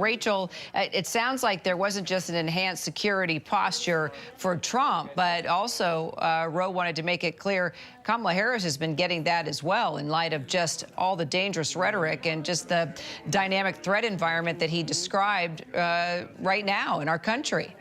Rachel, it sounds like there wasn't just an enhanced security posture for Trump, but also Roe wanted to make it clear Kamala Harris has been getting that as well in light of just all the dangerous rhetoric and just the dynamic threat environment that he described right now in our country.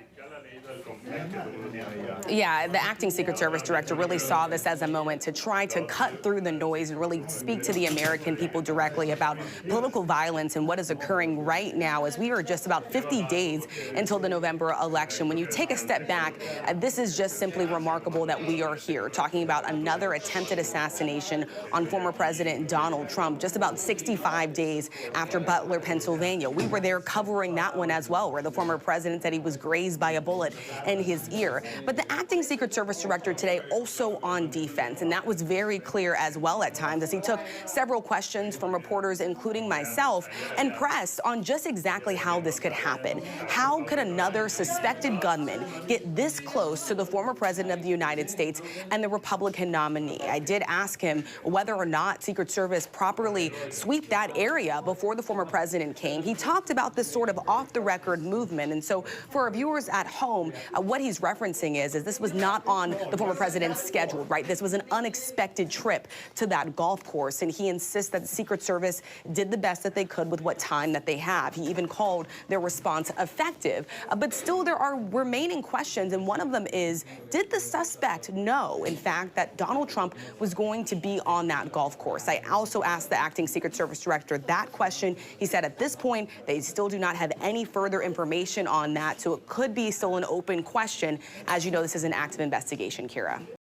Yeah, the acting Secret Service director really saw this as a moment to try to cut through the noise and really speak to the American people directly about political violence and what is occurring right now as we are just about 50 days until the November election. When you take a step back, this is just simply remarkable that we are here talking about another attempted assassination on former President Donald Trump just about 65 days after Butler, Pennsylvania. We were there covering that one as well, where the former president said he was grazed by a bullet in his ear. But the acting Secret Service director today also on defense, and that was very clear as well at times as he took several questions from reporters, including myself, and pressed on just exactly how this could happen. How could another suspected gunman get this close to the former president of the United States and the Republican nominee? I did ask him whether or not Secret Service properly sweep that area before the former president came. He talked about this sort of off-the-record movement, and so for our viewers at home, what he's referencing is this was not on the former president's schedule, right? This was an unexpected trip to that golf course, and he insists that the Secret Service did the best that they could with what time that they have. He even called their response effective. But still, there are remaining questions, and one of them is, did the suspect know, in fact, that Donald Trump was going to be on that golf course? I also asked the acting Secret Service director that question. He said at this point, they still do not have any further information on that, so it could be still an open question. As you know, this is an active investigation, Kira.